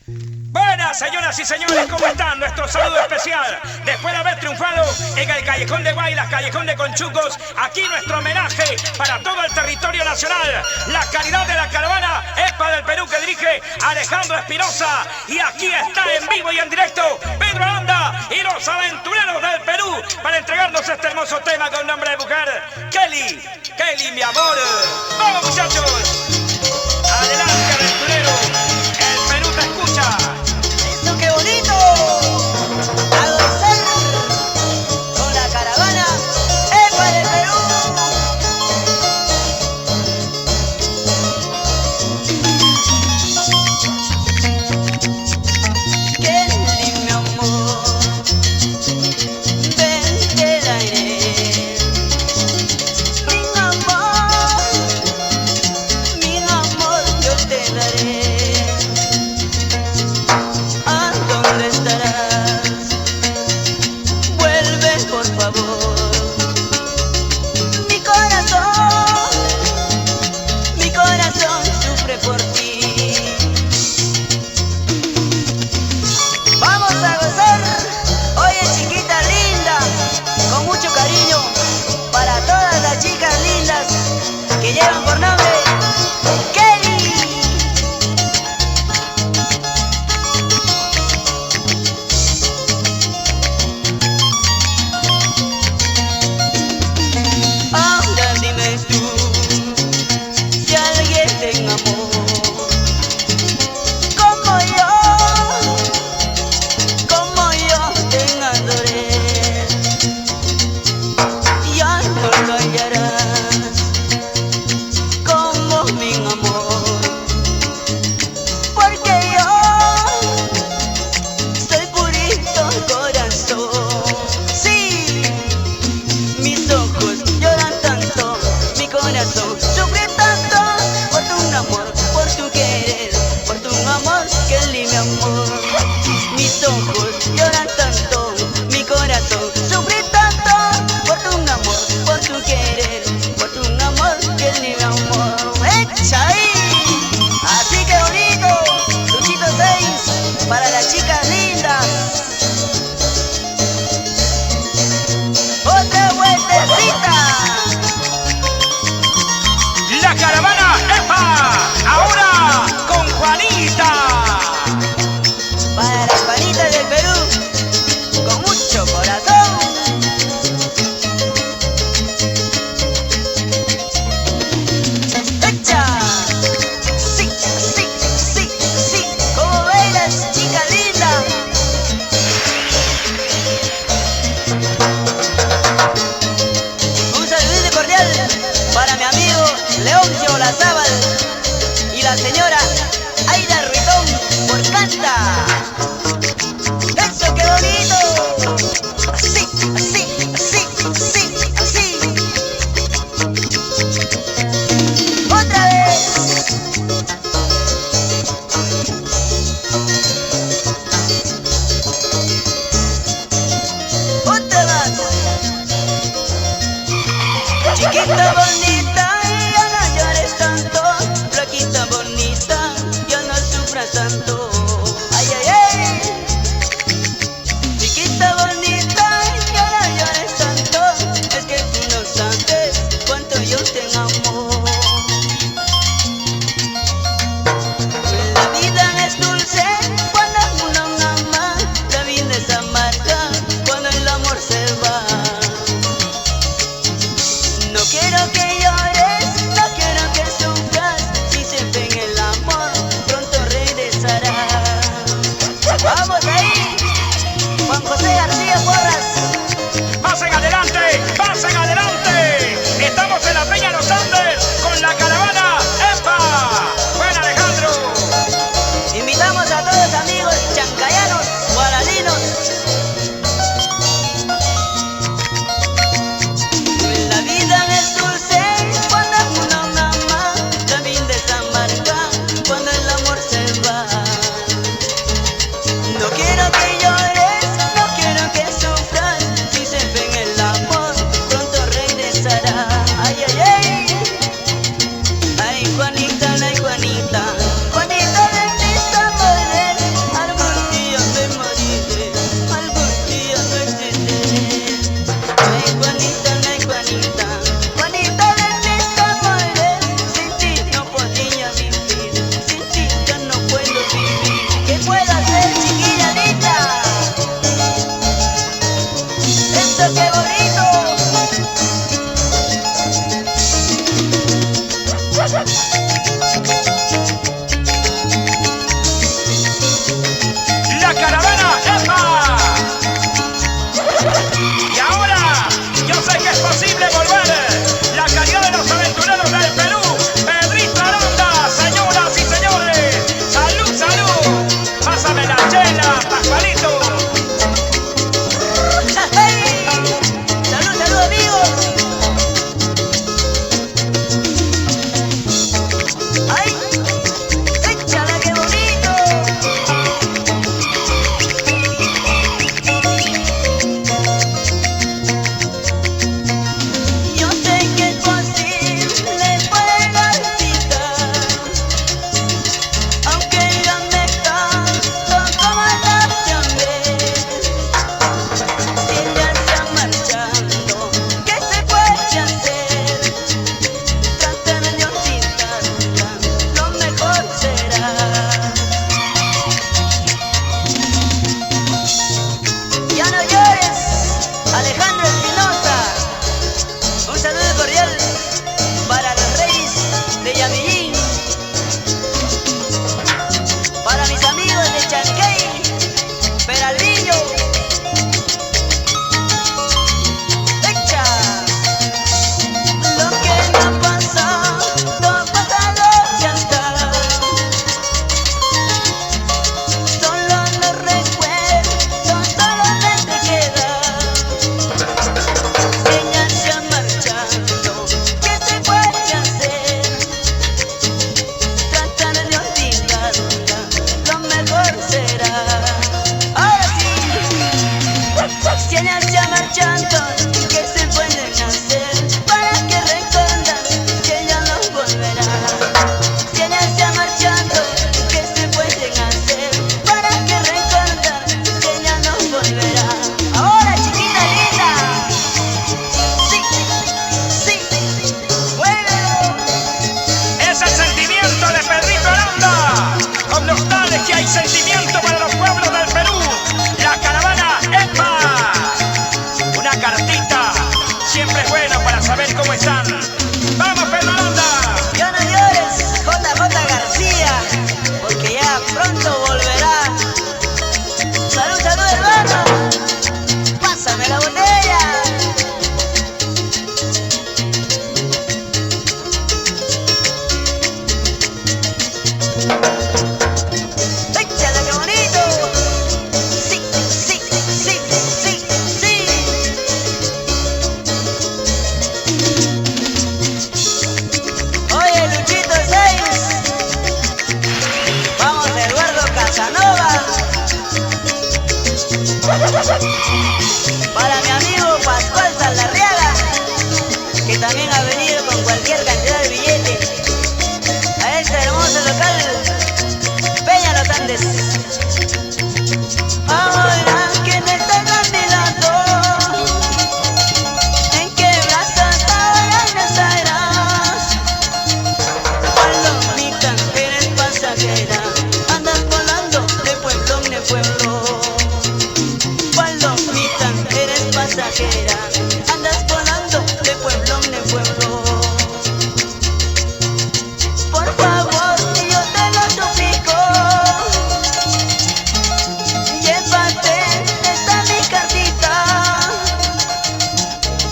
Buenas, señoras y señores, ¿cómo están? Nuestro saludo especial. Después de haber triunfado en el Callejón de Guaylas, Callejón de Conchucos, aquí nuestro homenaje para todo el territorio nacional. La calidad de la caravana EPA del Perú que dirige Alejandro Espinosa. Y aquí está en vivo y en directo Pedro Anda y los aventureros del Perú para entregarnos este hermoso tema con nombre de mujer. Kelly, Kelly, mi amor. ¡Vamos, muchachos! Adelante, aventurero. El Perú te escucha. ¡Eso, qué bonito! A gozar con la caravana EPA del Perú. Kelly, mi amor, ven, te daré mi amor, yo te daré. ¿A dónde estarás? Vuelve, por favor. Mi corazón sufre por ti. Vamos a gozar. Oye, chiquita linda, con mucho cariño para todas las chicas lindas que llevan por nombre Kelly. Ahora dime tú, si alguien te amó como yo te adoré, ya no lo hallarás como mi amor, porque yo soy purito corazón. Sí, mis ojos lloran tanto, mi corazón sufre tanto por tu amor, por tu querer, por tu amor, Kelly, mi amor. Mis ojos lloran tanto, mi corazón sufre tanto por tu amor, por tu querer, por tu amor, Kelly, mi amor. ¡Echa ahí! Así que bonito, Luchito 6 para las chicas lindas. Otra vueltecita. La caravana EPA, ahora con Juanita. Pásame la chela, Pascualito. Salud, salud, amigos. ¡Ay! ¡Échala, qué bonito! Yo sé que es posible poder olvidar, aunque ya me canso como la llamé. Si ella está marchando, ¿qué se puede hacer? Tratar de olvidarla, lo mejor será. Ya no llores, Alejandro Espinosa. Un saludo cordial para los reyes de Yamillín, para mis amigos de Chanquey, Peralvillo. ¡Echa! Lo que me ha pasado, pasado ya está. Solo los recuerdos, solo me queda. Si ella se ha marchado, ¿qué se puede hacer? Tratar de olvidarla, lo mejor será. Ahora sí, si ella se ha marchado, ¿qué se puede hacer para que recordar que ella no volverá? Si ella se ha marchado, ¿qué se puede hacer para que recordar que ella no volverá? Ahora, chiquita linda. Sí, sí, bueno. Es el sentimiento de Pedrito Aranda. Con nostalgia y sentimiento para los pueblos del Perú. La caravana EMPA. Una cartita. Siempre es bueno para saber cómo están. ¡Vamos, Pedro Aranda! Ya no llores, JJ García, porque ya pronto volverá. Salud, salud, hermano. Pásame la botella. ¡Échala, qué bonito! Sí, sí, sí, sí, sí. Oye, Luchito Seis. Vamos, Eduardo Casanova. Para mi amigo Pascual Saldarriaga, que también ha venido con cualquier cantidad de billetes a este hermoso local, Peña Los Andes. Ahora que no estás a mi lado, ¿en qué brazos ahora me estarás? Palomita, eres pasajera, andas volando de pueblo en pueblo. Palomita, eres pasajera, andas volando de pueblo en pueblo. Por favor, yo te lo suplico, llévate esta mi cartita,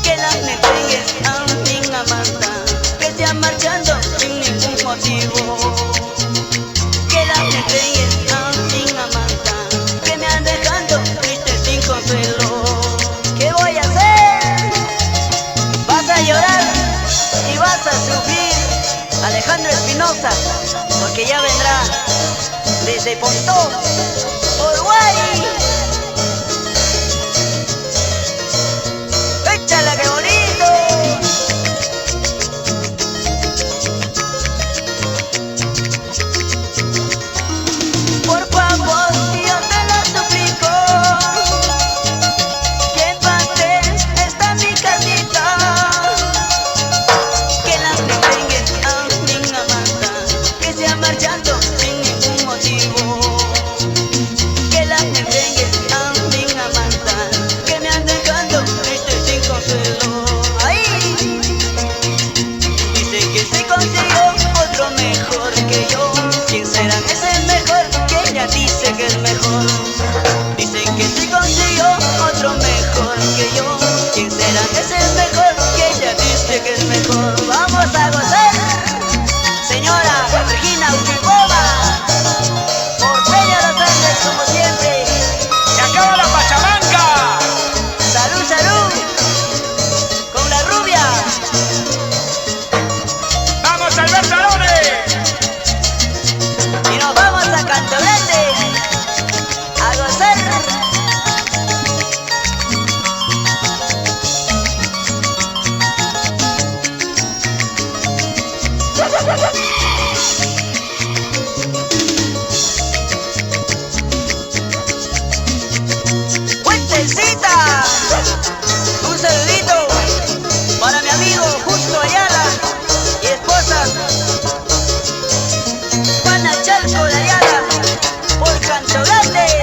que la me entregues a mi amada, que se ha marchando sin ningún motivo. Que la me entregues a mi amada, que me han dejado triste sin consuelo. ¿Qué voy a hacer? Vas a llorar y vas a sufrir, Alejandro Espinosa, porque ya vendrá desde Pontón, Uruguay. ¡Échala, qué bonito! Por favor, yo te lo suplico, llévate esta mi cartita, que la entregues a mi amada, que se ha marchado sin ningún motivo. Que la entregues canto grande.